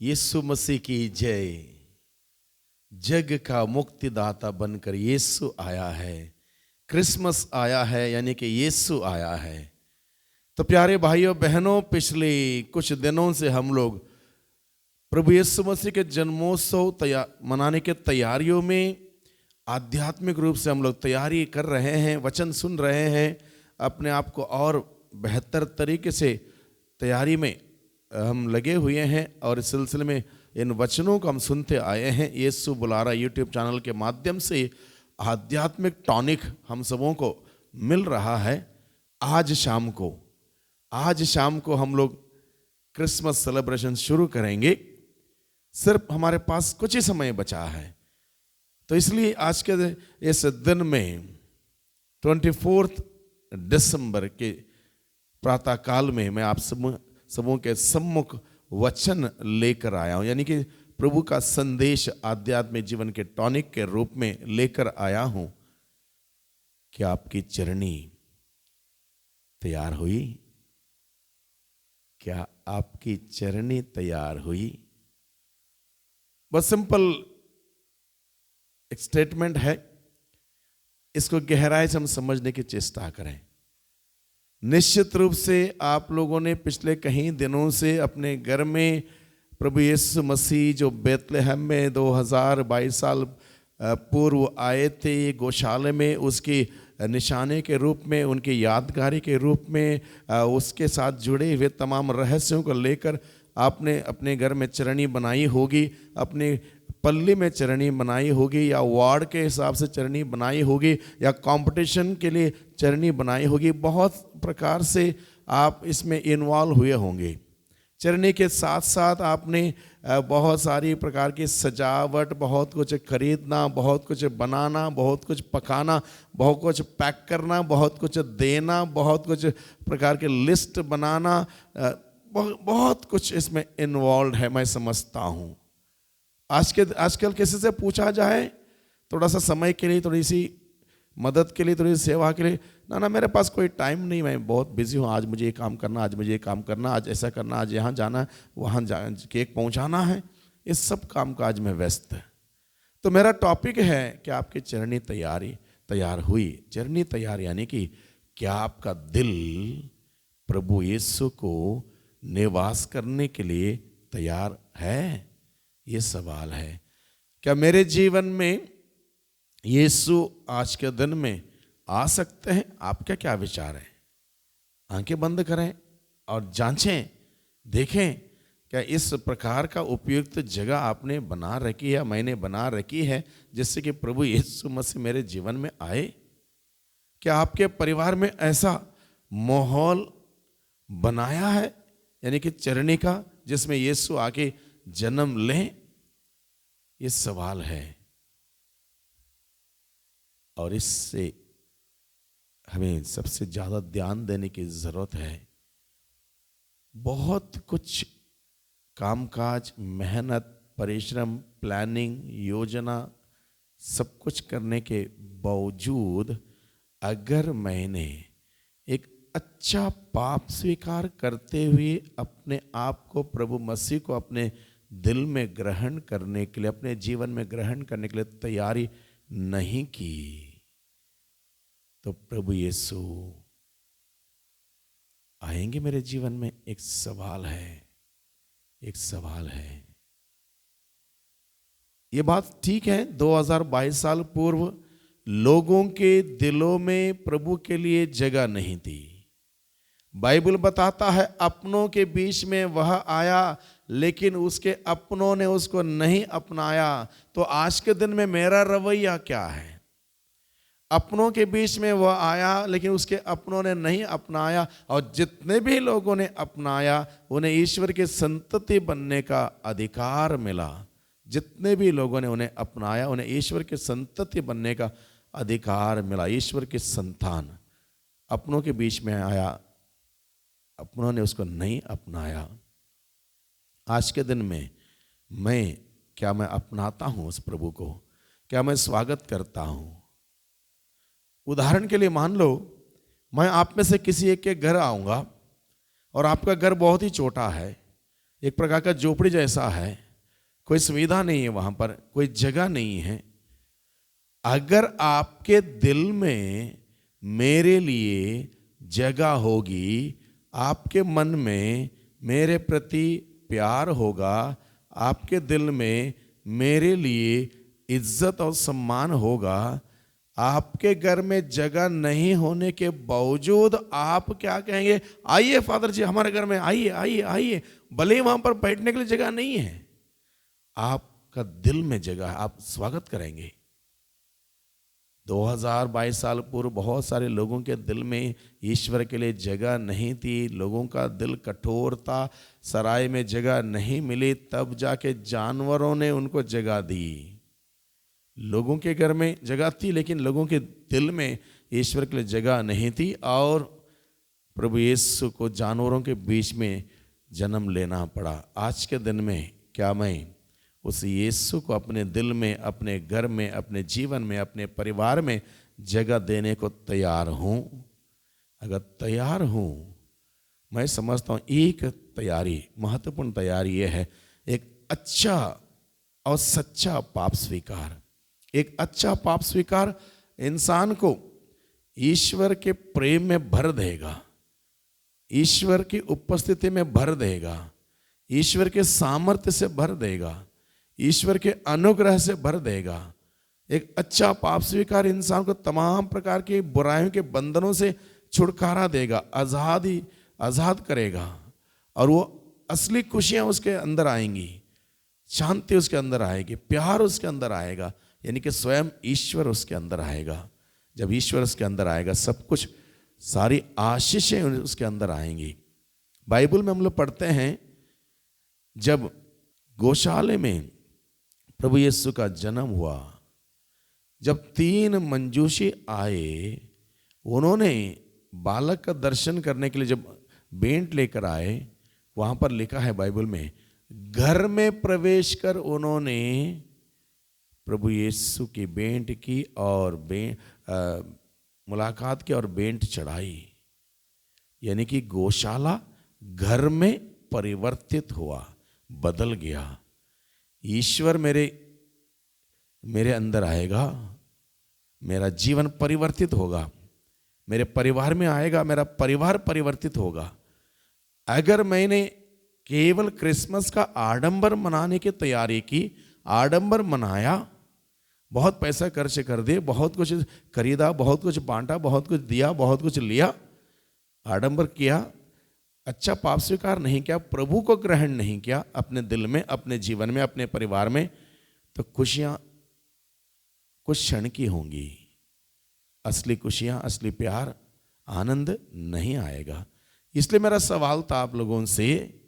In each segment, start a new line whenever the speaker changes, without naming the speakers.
यीशु मसीह की जय। जग का मुक्तिदाता बनकर यीशु आया है। क्रिसमस आया है, यानी कि यीशु आया है। तो प्यारे भाइयों बहनों, पिछले कुछ दिनों से हम लोग प्रभु यीशु मसीह के जन्मोत्सव मनाने के तैयारियों में आध्यात्मिक रूप से हम लोग तैयारी कर रहे हैं, वचन सुन रहे हैं, अपने आप को और बेहतर तरीके से तैयारी में हम लगे हुए हैं। और इस सिलसिले में इन वचनों को हम सुनते आए हैं। यीशु बुला रहा यूट्यूब चैनल के माध्यम से आध्यात्मिक टॉनिक हम सबों को मिल रहा है। आज शाम को हम लोग क्रिसमस सेलिब्रेशन शुरू करेंगे। सिर्फ हमारे पास कुछ ही समय बचा है, तो इसलिए आज के इस दिन में 24 दिसंबर के प्रातःकाल में मैं आप सबों के सम्मुख वचन लेकर आया हूँ, यानी कि प्रभु का संदेश आध्यात्मिक जीवन के टॉनिक के रूप में लेकर आया हूँ। क्या आपकी चरणी तैयार हुई? क्या आपकी चरणी तैयार हुई? बस सिंपल एक स्टेटमेंट है, इसको गहराई से हम समझने की चेष्टा करें। निश्चित रूप से आप लोगों ने पिछले कई दिनों से अपने घर में प्रभु यीशु मसीह जो बेतलेहम में 2022 साल पूर्व आए थे गौशाले में, उसकी निशाने के रूप में, उनकी यादगारी के रूप में, उसके साथ जुड़े हुए तमाम रहस्यों को लेकर आपने अपने घर में चरणी बनाई होगी, अपने पल्ली में चरणी बनाई होगी, या वार्ड के हिसाब से चरणी बनाई होगी, या कंपटीशन के लिए चरणी बनाई होगी। बहुत प्रकार से आप इसमें इन्वॉल्व हुए होंगे। चरणी के साथ साथ आपने बहुत सारी प्रकार की सजावट, बहुत कुछ खरीदना, बहुत कुछ बनाना, बहुत कुछ पकाना, बहुत कुछ पैक करना, बहुत कुछ देना, बहुत कुछ प्रकार के लिस्ट बनाना, बहुत कुछ इसमें इन्वॉल्व है, मैं समझता हूँ। आजकल किसी से पूछा जाए थोड़ा सा समय के लिए, थोड़ी सी मदद के लिए, थोड़ी सी सेवा के लिए, ना मेरे पास कोई टाइम नहीं, मैं बहुत बिजी हूँ, आज मुझे ये काम करना, आज मुझे ये काम करना, आज ऐसा करना, आज यहाँ जाना, वहाँ केक पहुँचाना है, इस सब काम काज में व्यस्त है। तो मेरा टॉपिक है कि आपकी चरणी तैयार हुई। चरणी तैयार यानी कि क्या आपका दिल प्रभु यीशु को निवास करने के लिए तैयार है? ये सवाल है। क्या मेरे जीवन में यीशु आज के दिन में आ सकते हैं? आपका क्या विचार है? आंखें बंद करें और जांचें, देखें क्या इस प्रकार का उपयुक्त जगह आपने बना रखी है, मैंने बना रखी है, जिससे कि प्रभु यीशु मसीह मेरे जीवन में आए। क्या आपके परिवार में ऐसा माहौल बनाया है, यानी कि चरणी का, जिसमें यीशु आके जन्म लें? ये सवाल है, और इससे हमें सबसे ज्यादा ध्यान देने की जरूरत है। बहुत कुछ कामकाज, मेहनत, परिश्रम, प्लानिंग, योजना, सब कुछ करने के बावजूद अगर मैंने एक अच्छा पाप स्वीकार करते हुए अपने आप को, प्रभु मसीह को अपने दिल में ग्रहण करने के लिए, अपने जीवन में ग्रहण करने के लिए तैयारी नहीं की, तो प्रभु यीशु आएंगे मेरे जीवन में? एक सवाल है। ये बात ठीक है, 2022 साल पूर्व लोगों के दिलों में प्रभु के लिए जगह नहीं थी। बाइबल बताता है अपनों के बीच में वह आया, लेकिन उसके अपनों ने उसको नहीं अपनाया। तो आज के दिन में मेरा रवैया क्या है? अपनों के बीच में वह आया, लेकिन उसके अपनों ने नहीं अपनाया, और जितने भी लोगों ने अपनाया उन्हें ईश्वर की संतति बनने का अधिकार मिला। जितने भी लोगों ने उन्हें अपनाया, उन्हें ईश्वर की संतति बनने का अधिकार मिला, ईश्वर की संतान। अपनों के बीच में आया, अपनों ने उसको नहीं अपनाया। आज के दिन में क्या मैं अपनाता हूं उस प्रभु को? क्या मैं स्वागत करता हूं? उदाहरण के लिए मान लो मैं आप में से किसी एक के घर आऊंगा और आपका घर बहुत ही छोटा है, एक प्रकार का झोपड़ी जैसा है, कोई सुविधा नहीं है वहां पर, कोई जगह नहीं है। अगर आपके दिल में मेरे लिए जगह होगी, आपके मन में मेरे प्रति प्यार होगा, आपके दिल में मेरे लिए इज्जत और सम्मान होगा, आपके घर में जगह नहीं होने के बावजूद आप क्या कहेंगे, आइए फादर जी हमारे घर में आइए आइए आइए, भले ही वहां पर बैठने के लिए जगह नहीं है, आपका दिल में जगह है, आप स्वागत करेंगे। 2022 साल पूर्व बहुत सारे लोगों के दिल में ईश्वर के लिए जगह नहीं थी, लोगों का दिल कठोर था, सराय में जगह नहीं मिली, तब जाके जानवरों ने उनको जगह दी। लोगों के घर में जगह थी लेकिन लोगों के दिल में ईश्वर के लिए जगह नहीं थी, और प्रभु यीशु को जानवरों के बीच में जन्म लेना पड़ा। आज के दिन में क्या मैं उस यीशु को अपने दिल में, अपने घर में, अपने जीवन में, अपने परिवार में जगह देने को तैयार हूँ? अगर तैयार हूँ, मैं समझता हूँ एक तैयारी, महत्वपूर्ण तैयारी यह है, एक अच्छा और सच्चा पाप स्वीकार। एक अच्छा पाप स्वीकार इंसान को ईश्वर के प्रेम में भर देगा, ईश्वर की उपस्थिति में भर देगा, ईश्वर के सामर्थ्य से भर देगा, ईश्वर के अनुग्रह से भर देगा। एक अच्छा पाप स्वीकार इंसान को तमाम प्रकार की बुराइयों के बंधनों से छुटकारा देगा, आजाद करेगा, और वो असली खुशियां उसके अंदर आएंगी, शांति उसके अंदर आएगी, प्यार उसके अंदर आएगा, यानी कि स्वयं ईश्वर उसके अंदर आएगा। जब ईश्वर उसके अंदर आएगा, सब कुछ, सारी आशीषें उसके अंदर आएंगी। बाइबल में हम लोग पढ़ते हैं, जब गौशाले में प्रभु यीशु का जन्म हुआ, जब 3 मंजूषी आए, उन्होंने बालक का दर्शन करने के लिए जब भेंट लेकर आए, वहां पर लिखा है बाइबल में, घर में प्रवेश कर उन्होंने प्रभु यीशु की भेंट की और मुलाकात की और भेंट चढ़ाई। यानी कि गौशाला घर में परिवर्तित हुआ, बदल गया। ईश्वर मेरे अंदर आएगा, मेरा जीवन परिवर्तित होगा, मेरे परिवार में आएगा, मेरा परिवार परिवर्तित होगा। अगर मैंने केवल क्रिसमस का आडंबर मनाने की तैयारी की, आडंबर मनाया, बहुत पैसा खर्च कर दिए, बहुत कुछ खरीदा, बहुत कुछ बांटा, बहुत कुछ दिया, बहुत कुछ लिया, आडंबर किया, अच्छा पाप स्वीकार नहीं किया, प्रभु को ग्रहण नहीं किया अपने दिल में, अपने जीवन में, अपने परिवार में, तो खुशियां कुछ क्षण की होंगी, असली खुशियां, असली प्यार, आनंद नहीं आएगा। इसलिए मेरा सवाल था आप लोगों से,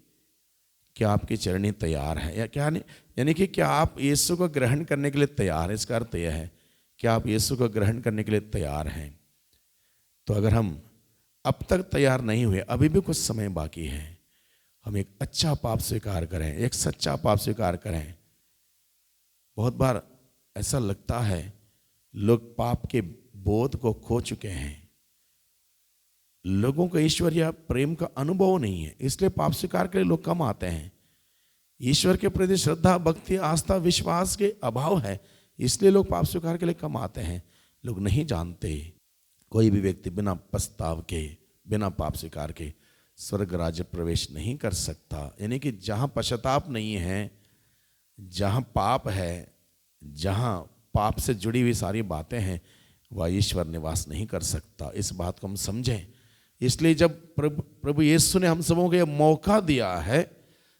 क्या आपकी चरणी तैयार है या क्या नहीं? यानी कि क्या आप यीशु को ग्रहण करने के लिए तैयार हैं? इसका अर्थ यह है, क्या आप यीशु को ग्रहण करने के लिए तैयार हैं? तो अगर हम अब तक तैयार नहीं हुए, अभी भी कुछ समय बाकी है, हम एक अच्छा पाप स्वीकार करें, एक सच्चा पाप स्वीकार करें। बहुत बार ऐसा लगता है लोग पाप के बोध को खो चुके हैं, लोगों को ईश्वर या प्रेम का अनुभव नहीं है, इसलिए पाप स्वीकार के लिए लोग कम आते हैं। ईश्वर के प्रति श्रद्धा, भक्ति, आस्था, विश्वास के अभाव है, इसलिए लोग पाप स्वीकार के लिए कम आते हैं। लोग नहीं जानते, कोई भी व्यक्ति बिना पछताव के, बिना पाप स्वीकार के स्वर्ग राज्य प्रवेश नहीं कर सकता। यानी कि जहाँ पश्चाताप नहीं है, जहाँ पाप है, जहाँ पाप से जुड़ी हुई सारी बातें हैं, वह ईश्वर निवास नहीं कर सकता। इस बात को हम समझें। इसलिए जब प्रभु यीशु ने हम सबों को यह मौका दिया है,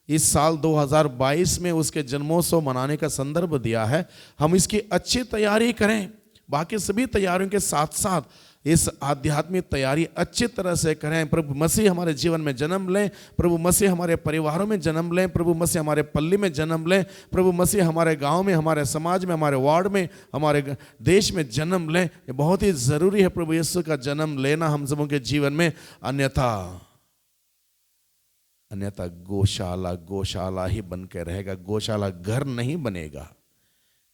इस साल 2022 में उसके जन्मोत्सव मनाने का संदर्भ दिया है, हम इसकी अच्छी तैयारी करें। बाकी सभी तैयारियों के साथ साथ इस आध्यात्मिक तैयारी अच्छी तरह से करें। प्रभु मसीह हमारे जीवन में जन्म लें, प्रभु मसीह हमारे परिवारों में जन्म लें, प्रभु मसीह हमारे पल्ली में जन्म लें, प्रभु मसीह हमारे गांव में, हमारे समाज में, हमारे वार्ड में, हमारे देश में जन्म लें। ये बहुत ही ज़रूरी है प्रभु यीशु का जन्म लेना हम सबों के जीवन में। अन्यथा गौशाला ही बन के रहेगा। गौशाला घर नहीं बनेगा,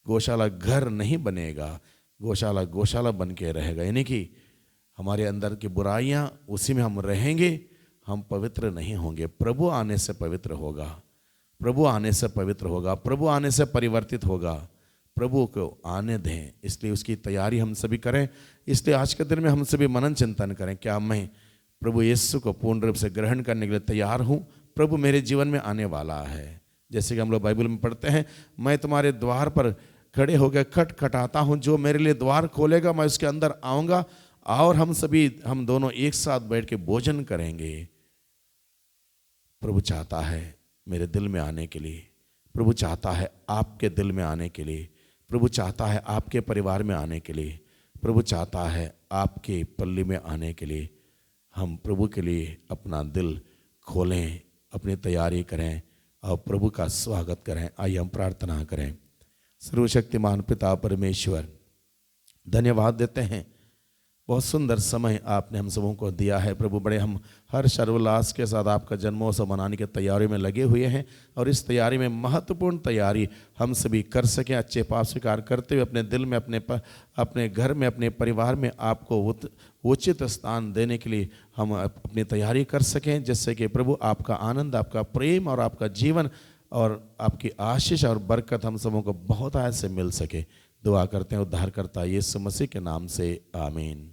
गौशाला घर नहीं बनेगा, गौशाला बन के रहेगा। यानी कि हमारे अंदर की बुराइयां, उसी में हम रहेंगे, हम पवित्र नहीं होंगे। प्रभु आने से पवित्र होगा। प्रभु आने से पवित्र होगा, प्रभु आने से परिवर्तित होगा। प्रभु को आने दें, इसलिए उसकी तैयारी हम सभी करें। इसलिए आज के दिन में हम सभी मनन चिंतन करें, क्या मैं प्रभु यीशु को पूर्ण रूप से ग्रहण करने के लिए तैयार हूँ? प्रभु मेरे जीवन में आने वाला है। जैसे कि हम लोग बाइबल में पढ़ते हैं, मैं तुम्हारे द्वार पर खड़े होकर खटखटाता हूँ, जो मेरे लिए द्वार खोलेगा मैं उसके अंदर आऊँगा और हम दोनों एक साथ बैठ के भोजन करेंगे। प्रभु चाहता है मेरे दिल में आने के लिए, प्रभु चाहता है आपके दिल में आने के लिए, प्रभु चाहता है आपके परिवार में आने के लिए, प्रभु चाहता है आपके पल्ली में आने के लिए। हम प्रभु के लिए अपना दिल खोलें, अपनी तैयारी करें और प्रभु का स्वागत करें। आइए हम प्रार्थना करें। सर्वशक्तिमान पिता परमेश्वर, धन्यवाद देते हैं, बहुत सुंदर समय आपने हम सबों को दिया है प्रभु। बड़े हम हर सर्वोल्लास के साथ आपका जन्मोत्सव मनाने की तैयारी में लगे हुए हैं और इस तैयारी में महत्वपूर्ण तैयारी हम सभी कर सकें, अच्छे पाप स्वीकार करते हुए अपने दिल में, अपने घर में, अपने परिवार में आपको उचित स्थान देने के लिए हम अपनी तैयारी कर सकें, जिससे कि प्रभु आपका आनंद, आपका प्रेम और आपका जीवन और आपकी आशीष और बरकत हम सबों को बहुत आय से मिल सके। दुआ करते हैं उद्धारकर्ता यीशु मसीह के नाम से, आमीन।